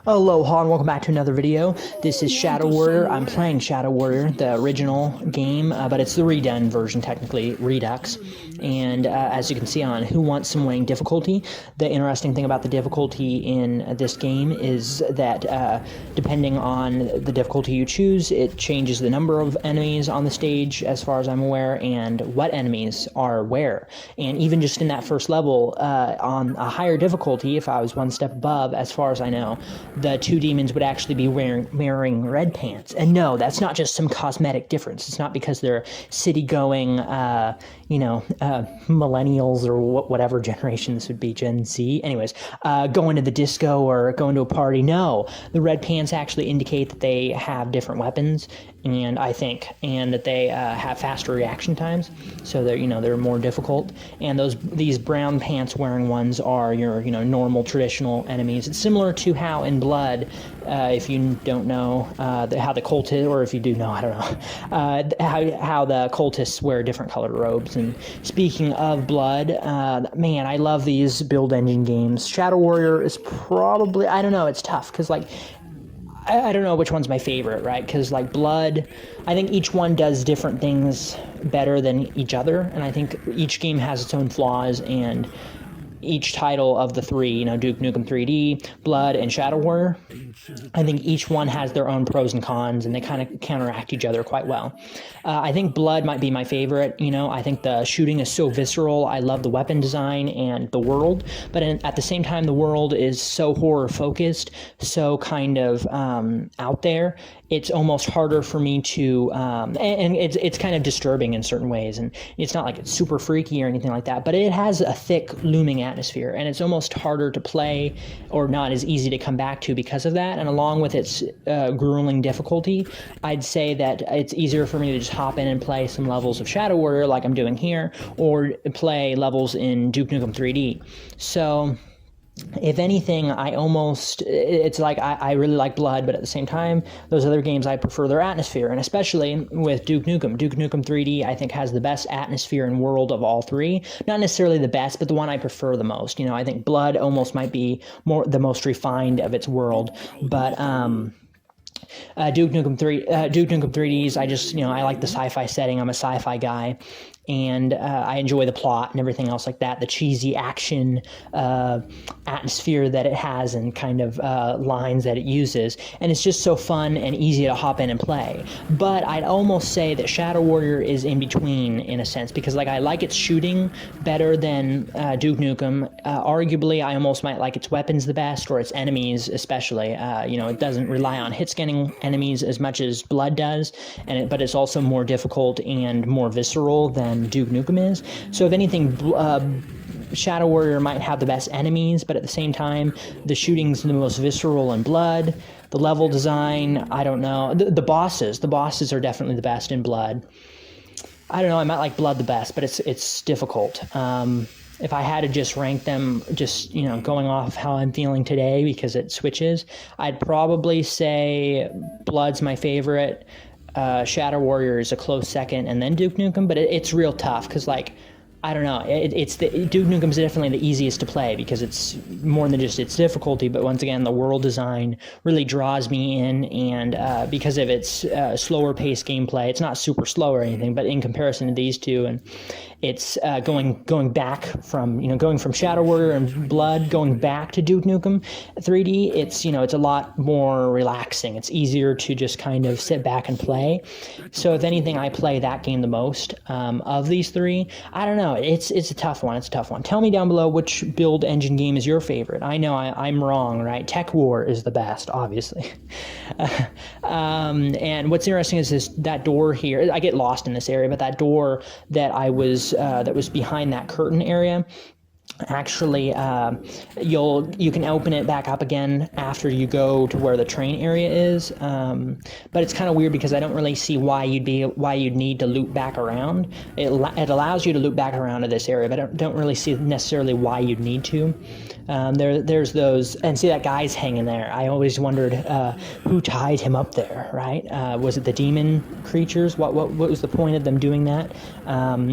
Aloha and welcome back to another video. This is Shadow Warrior. I'm playing Shadow Warrior, the original game, but it's the redone version, technically, Redux. And as you can see on Who Wants Some Weighing difficulty, the interesting thing about the difficulty in this game is that depending on the difficulty you choose, it changes the number of enemies on the stage, as far as I'm aware, and what enemies are where. And even just in that first level, on a higher difficulty, if I was one step above, as far as I know, the two demons would actually be wearing red pants. And no, that's not just some cosmetic difference. It's not because they're city-going, millennials or whatever generation this would be, Gen Z. Anyways, going to the disco or going to a party. No, the red pants actually indicate that they have different weapons, and that they have faster reaction times, so they're more difficult. And these brown pants wearing ones are your normal traditional enemies. It's similar to how in Blood, if you don't know how the cultists, or if you do know, I don't know, how the cultists wear different colored robes. And speaking of Blood, man, I love these build engine games. Shadow Warrior is probably, I don't know, it's tough because I don't know which one's my favorite, right? Because Blood, I think each one does different things better than each other, and I think each game has its own flaws, and each title of the three, Duke Nukem 3D, Blood, and Shadow Warrior, I think each one has their own pros and cons, and they kind of counteract each other quite well. I think Blood might be my favorite. I think the shooting is so visceral. I love the weapon design and the world, but at the same time, the world is so horror-focused, so kind of out there. It's almost harder for me to, and it's kind of disturbing in certain ways, and it's not like it's super freaky or anything like that, but it has a thick, looming atmosphere, and it's almost harder to play, or not as easy to come back to because of that. And along with its grueling difficulty, I'd say that it's easier for me to just hop in and play some levels of Shadow Warrior like I'm doing here, or play levels in Duke Nukem 3D. So if anything, it's like I really like Blood, but at the same time, those other games, I prefer their atmosphere, and especially with Duke Nukem. Duke Nukem 3D, I think, has the best atmosphere and world of all three. Not necessarily the best, but the one I prefer the most. I think Blood almost might be the most refined of its world, but Duke Nukem 3Ds, I like the sci-fi setting. I'm a sci-fi guy, and I enjoy the plot and everything else like that, the cheesy action atmosphere that it has, and kind of lines that it uses, and it's just so fun and easy to hop in and play. But I'd almost say that Shadow Warrior is in between, in a sense, because I like its shooting better than Duke Nukem. Arguably, I almost might like its weapons the best, or its enemies especially. It doesn't rely on hit scanning enemies as much as Blood does, but it's also more difficult and more visceral than Duke Nukem is. So if anything, Shadow Warrior might have the best enemies, but at the same time, the shooting's the most visceral in Blood. The level design, I don't know. The bosses are definitely the best in Blood. I don't know, I might like Blood the best, but it's difficult. If I had to just rank them, just, going off how I'm feeling today, because it switches, I'd probably say Blood's my favorite. Shadow Warrior is a close second, and then Duke Nukem, but it's real tough, because, I don't know, Duke Nukem's definitely the easiest to play, because it's more than just its difficulty, but once again, the world design really draws me in, and because of its slower paced gameplay, it's not super slow or anything, but in comparison to these two, and it's going back from, going from Shadow Warrior and Blood, going back to Duke Nukem 3D, it's a lot more relaxing. It's easier to just kind of sit back and play. So if anything, I play that game the most of these three. I don't know. It's a tough one. It's a tough one. Tell me down below which build engine game is your favorite. I know I'm wrong, right? Tech War is the best, obviously. And what's interesting is that door here. I get lost in this area, but that door that that was behind that curtain area, actually, you can open it back up again after you go to where the train area is, but it's kind of weird because I don't really see why you'd need to loop back around. It allows you to loop back around to this area, but I don't really see necessarily why you'd need to. There's those, and see that guy's hanging there. I always wondered who tied him up there, right? Was it the demon creatures? What was the point of them doing that?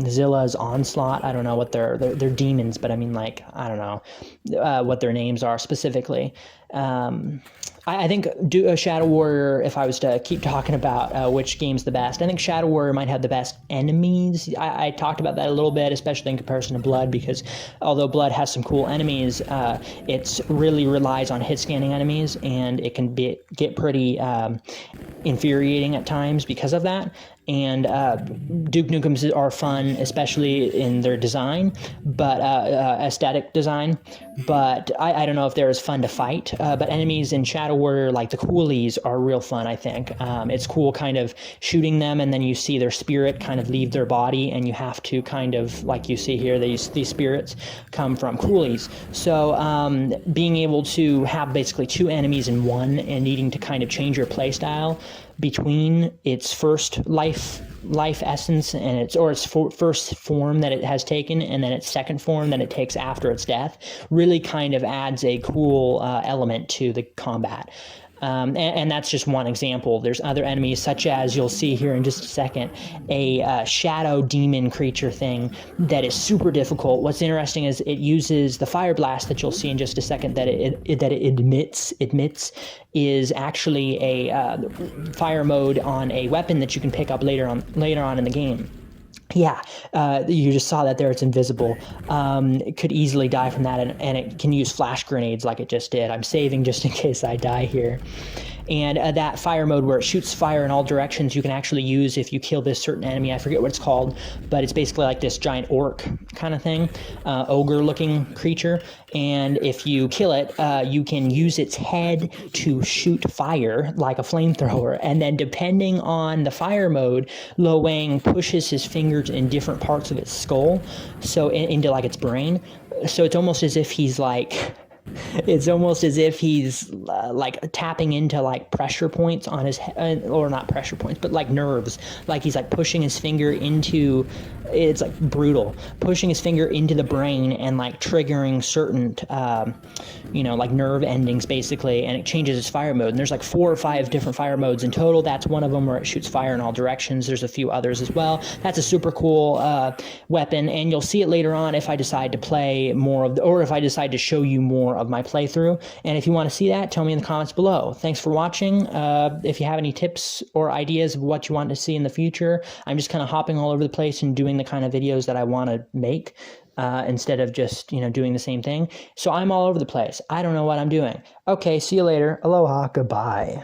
Zilla's Onslaught, I don't know what they're demons, but I mean, I don't know what their names are specifically. I think Shadow Warrior, if I was to keep talking about which game's the best, I think Shadow Warrior might have the best enemies. I talked about that a little bit, especially in comparison to Blood, because although Blood has some cool enemies, it really relies on hit scanning enemies, and it can get pretty infuriating at times because of that. And Duke Nukems are fun, especially in their design, but aesthetic design. But I don't know if they're as fun to fight. But enemies in Shadow Warrior, like the Coolies, are real fun, I think. It's cool kind of shooting them, and then you see their spirit kind of leave their body, and you have to kind of, like you see here, these spirits come from Coolies. So being able to have basically two enemies in one and needing to kind of change your playstyle between its first life essence and its first form that it has taken, and then its second form that it takes after its death, really kind of adds a cool element to the combat. And that's just one example. There's other enemies, such as you'll see here in just a second, a shadow demon creature thing that is super difficult. What's interesting is it uses the fire blast that you'll see in just a second that it emits is actually a fire mode on a weapon that you can pick up later on in the game. Yeah, you just saw that there. It's invisible. It could easily die from that, and it can use flash grenades like it just did. I'm saving just in case I die here. And that fire mode where it shoots fire in all directions, you can actually use if you kill this certain enemy. I forget what it's called, but it's basically like this giant orc kind of thing, ogre-looking creature. And if you kill it, you can use its head to shoot fire like a flamethrower. And then depending on the fire mode, Lo Wang pushes his fingers in different parts of its skull, so into like its brain. So it's almost as if he's like... It's almost as if he's like tapping into like pressure points on his head, or not pressure points, but like nerves. Like he's like pushing his finger into, it's like brutal, pushing his finger into the brain and like triggering certain, like nerve endings basically, and it changes its fire mode. And there's like 4 or 5 different fire modes in total. That's one of them where it shoots fire in all directions. There's a few others as well. That's a super cool weapon, and you'll see it later on if I decide to play more of, or if I decide to show you more of my playthrough. And if you want to see that, tell me in the comments below. Thanks for watching. If you have any tips or ideas of what you want to see in the future, I'm just kind of hopping all over the place and doing the kind of videos that I want to make instead of just, doing the same thing. So I'm all over the place. I don't know what I'm doing. Okay, see you later. Aloha, goodbye.